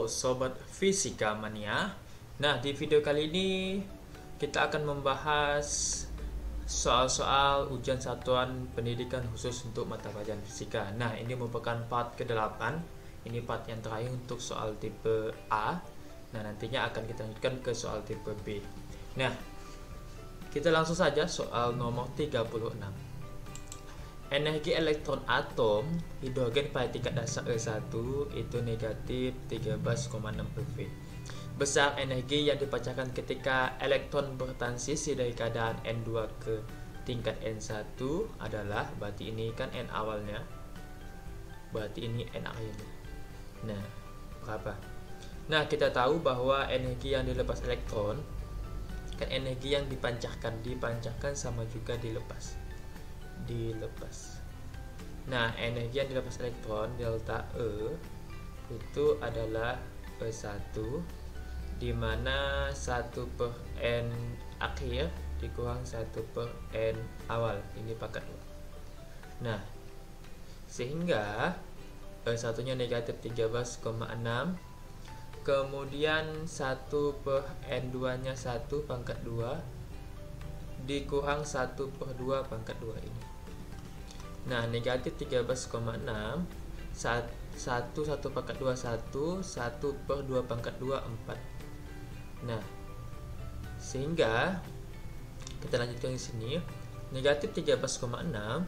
Halo Sobat Fisika Mania. Nah, di video kali ini kita akan membahas soal-soal ujian satuan pendidikan khusus untuk mata pelajaran fisika. Nah, ini merupakan part ke-8. Ini part yang terakhir untuk soal tipe A. Nah, nantinya akan kita lanjutkan ke soal tipe B. Nah, kita langsung saja soal nomor 36. Energi elektron atom hidrogen pada tingkat dasar E1 itu negatif 13,6 eV. Besar energi yang dipancarkan ketika elektron bertransisi dari keadaan N2 ke tingkat N1 adalah, berarti ini kan N awalnya, berarti ini N akhirnya. Nah, berapa? Nah, kita tahu bahwa energi yang dilepas elektron kan energi yang dipancarkan sama juga dilepas. Nah, energi yang dilepas elektron delta E itu adalah E1, di mana 1 per N akhir dikurang 1 per N awal, ini pangkat 2. Nah, sehingga E1 nya negatif 13,6, kemudian 1 per N2 nya 1 pangkat 2 dikurang 1 per 2 pangkat 2 ini. Nah, negatif 13,6 1 pangkat 2 1 per 2 pangkat 2 4. Nah, sehingga kita lanjutkan di sini, negatif 13,6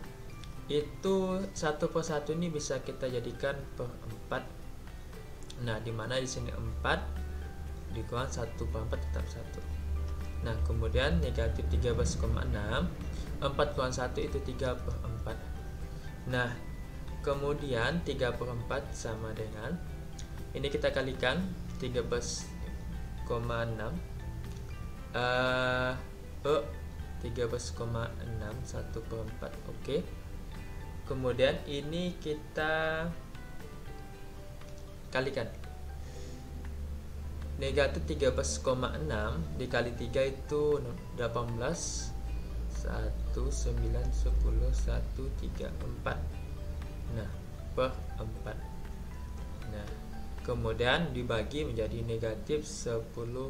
itu 1 per 1 ini bisa kita jadikan per 4. Nah, dimana di sini 4 dikurang 1 per 4 tetap 1. Nah, kemudian negatif 13,6 4 kurang 1 itu 3 per 4. Nah, kemudian 3 per 4 sama dengan, ini kita kalikan 13,6 13,6 1 per 4. Oke. Kemudian ini kita kalikan, negatif 13,6 dikali 3 itu 18, 1, 9, 10, 1, 3, 4. Nah, per 4. Nah, kemudian dibagi menjadi negatif 10,2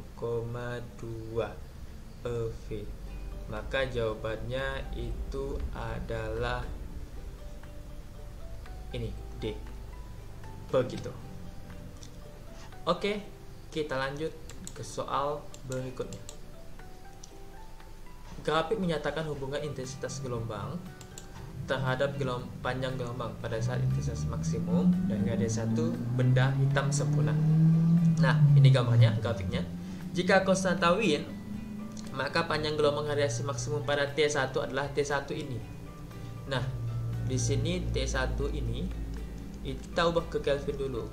eV. Maka jawabannya itu adalah ini, D. Begitu. Oke, kita lanjut ke soal berikutnya. Grafik menyatakan hubungan intensitas gelombang terhadap panjang gelombang pada saat intensitas maksimum dan radius 1 benda hitam sempurna. Nah, ini gambarnya, grafiknya. Jika konstanta Wien, maka panjang gelombang radiasi maksimum pada T1 adalah T1 ini. Nah, di sini T1 ini kita ubah ke Kelvin dulu,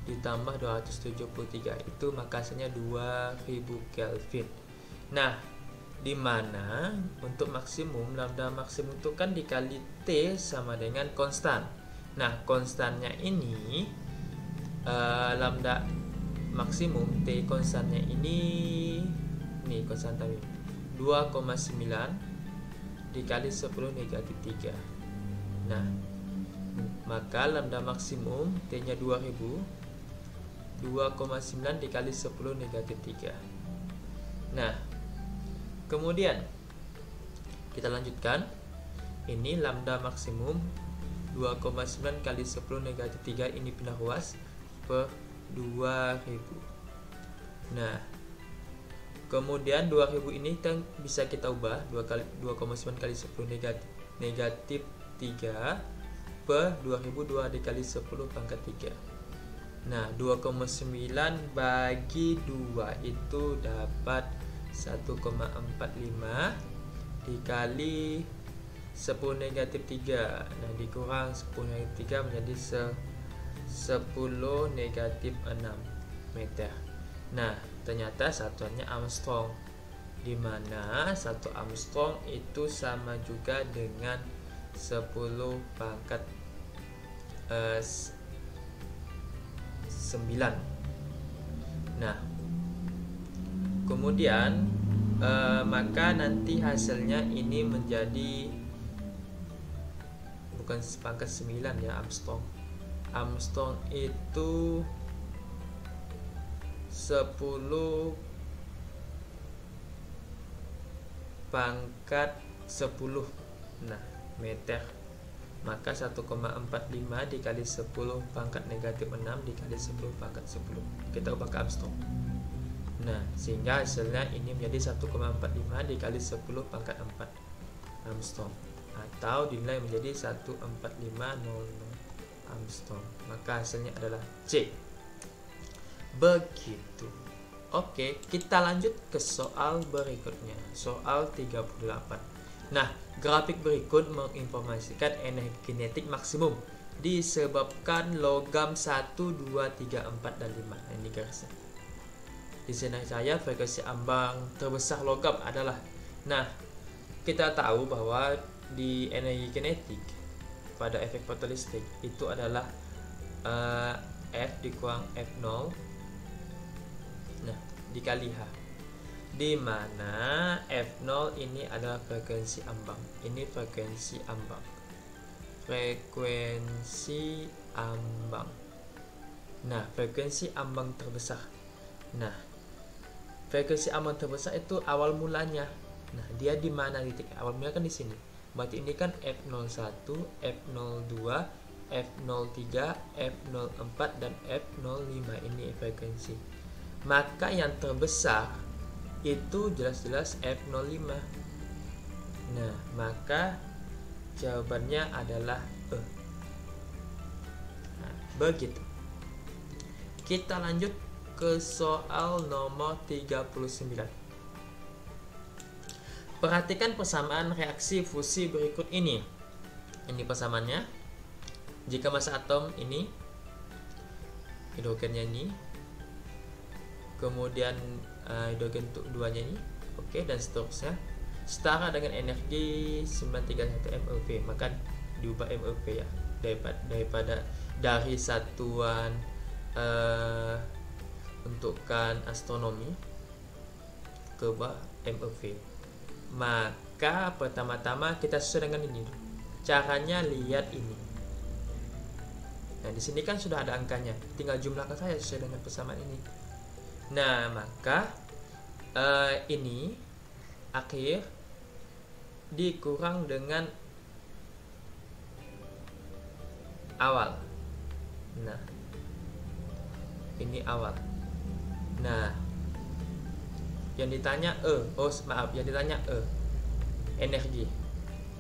ditambah 273, itu maka hasilnya 2000 Kelvin. Nah, di mana untuk maksimum, lambda maksimum itu kan dikali T sama dengan konstan. Nah, konstannya ini lambda maksimum T konstannya ini konstan tadi 2,9 dikali 10 negatif 3. Nah, maka lambda maksimum T nya 2000, 2,9 dikali 10 negatif 3. Nah, kemudian kita lanjutkan, ini lambda maksimum 2,9 kali 10 negatif 3, ini pindah ruas per 2000. Nah, kemudian 2000 ini kan bisa kita ubah 2,9 kali 10 negatif 3 per 2000, 2 dikali 10 pangkat 3. Nah, 2,9 bagi 2 itu dapat 1,45 dikali 10 negatif 3. Nah, dikurang 10 negatif 3 menjadi 10 negatif 6 meter. Nah, ternyata satuannya Armstrong, di mana 1 Armstrong itu sama juga dengan 10 pangkat 9. Nah, kemudian maka nanti hasilnya ini menjadi bukan pangkat 9 ya, Armstrong Armstrong itu 10 pangkat 10 meter. Maka 1,45 dikali 10 pangkat negatif 6 dikali 10 pangkat 10. Kita ubah ke Armstrong. Nah, sehingga hasilnya ini menjadi 1,45 dikali 10 pangkat 4 Armstrong, atau dinilai menjadi 14500 Armstrong. Maka hasilnya adalah C. Begitu. Oke, kita lanjut ke soal berikutnya. Soal 38. Nah, grafik berikut menginformasikan energi kinetik maksimum disebabkan logam 1, 2, 3, 4, dan 5. Nah, ini garisnya. Di sini saya frekuensi ambang terbesar logam adalah. Nah, kita tahu bahwa di energi kinetik pada efek fotolistrik itu adalah F dikurang F0 dikali H, di mana F0 ini adalah frekuensi ambang. Ini frekuensi ambang. Frekuensi ambang. Nah, frekuensi ambang terbesar. Nah, frekuensi ambang terbesar itu awal mulanya. Nah, dia di mana titik awal mulanya? Kan di sini. Berarti ini kan F01, F02, F03, F04 dan F05. Ini frekuensi. Maka yang terbesar itu jelas-jelas F05. Nah, maka jawabannya adalah E. Nah, begitu. Kita lanjut ke soal nomor 39. Perhatikan persamaan reaksi fusi berikut ini. Ini persamaannya. Jika massa atom ini, hidrogennya ini, kemudian hidrogen untuk duanya ini, oke, dan seterusnya, setara dengan energi 931 meV, maka diubah meV ya, dari satuan untukkan astronomi ke meV. Maka pertama-tama kita sesuai dengan ini. Caranya lihat ini. Nah, di sini kan sudah ada angkanya, tinggal jumlahkan saja sesuai dengan persamaan ini. Nah, maka ini akhir dikurang dengan awal. Nah, ini awal. Nah, yang ditanya yang ditanya energi.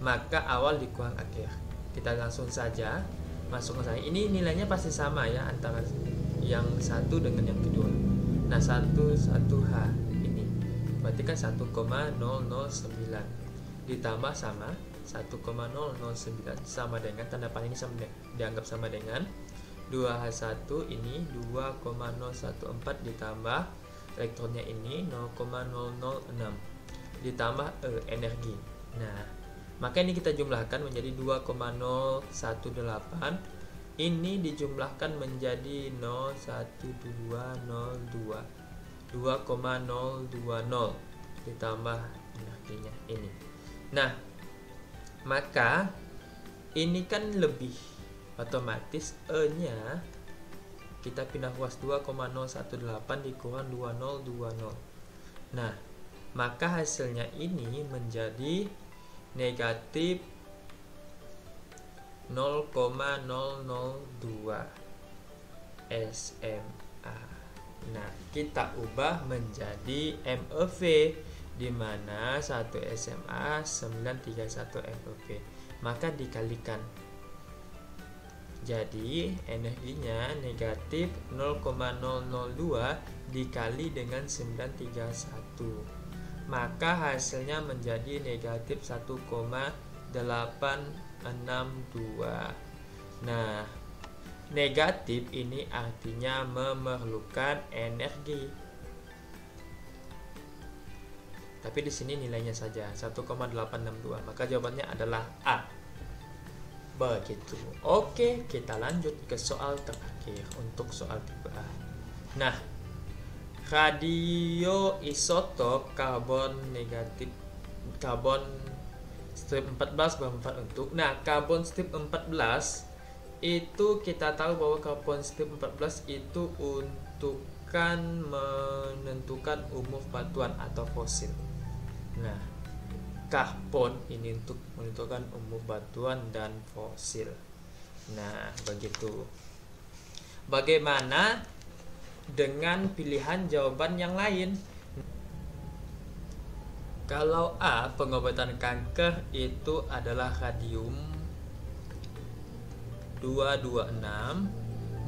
Maka awal dikurang akhir. Kita langsung saja masukkan saja. Ini nilainya pasti sama ya antara yang satu dengan yang kedua. Nah, 1,1H ini berarti kan 1,009 ditambah sama 1,009 sama dengan tanda panah ini dianggap sama dengan 2H1 ini 2,014 ditambah elektronnya ini 0,006 ditambah energi. Nah, maka ini kita jumlahkan menjadi 2,018. Ini dijumlahkan menjadi 0,1202 2,020 ditambah energinya ini. Nah, maka ini kan lebih, otomatis E-nya kita pindah ruas 2,018 dikurang 2020. Nah, maka hasilnya ini menjadi negatif 0,002 SMA. Nah, kita ubah menjadi MeV, di mana 1 SMA 931 MeV. Maka dikalikan. Jadi energinya negatif 0,002 dikali dengan 931. Maka hasilnya menjadi negatif 1,862. Nah, negatif ini artinya memerlukan energi. Tapi di sini nilainya saja 1,862. Maka jawabannya adalah A. Begitu. Oke, kita lanjut ke soal terakhir untuk soal tipe A. Nah, radioisotop karbon negatif, karbon strip 14 bermanfaat untuk. Nah, karbon strip 14 itu kita tahu bahwa karbon 14 itu untukkan menentukan umur batuan atau fosil. Nah, karbon ini untuk menentukan umur batuan dan fosil. Nah, begitu. Bagaimana dengan pilihan jawaban yang lain? Kalau A, pengobatan kanker itu adalah radium 226,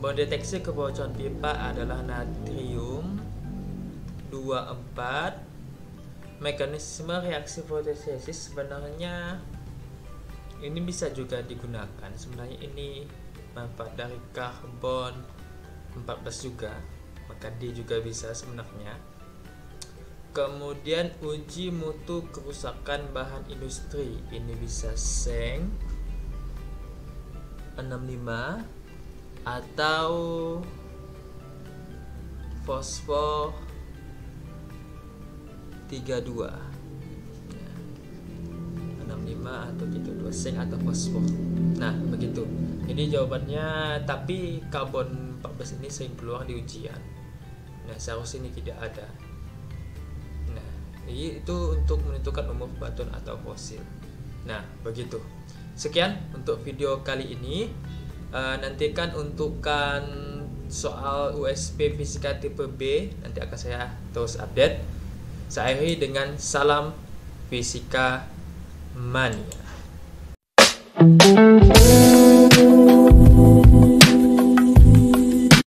mendeteksi kebocoran pipa adalah natrium 24, mekanisme reaksi fotosintesis sebenarnya ini bisa juga digunakan. Sebenarnya ini manfaat dari karbon 14 juga, maka D juga bisa sebenarnya. Kemudian uji mutu kerusakan bahan industri, ini bisa seng 65 atau fosfor 32. 65 atau 32, seng atau fosfor. Nah, begitu. Ini jawabannya, tapi karbon 14 ini sering keluar di ujian. Nah, seharusnya ini tidak ada. Nah, itu untuk menentukan umur batuan atau fosil. Nah, begitu. Sekian untuk video kali ini. Nantikan untukan soal USP Fisika tipe B, nanti akan saya terus update. Saya akhiri dengan salam Fisika Mania.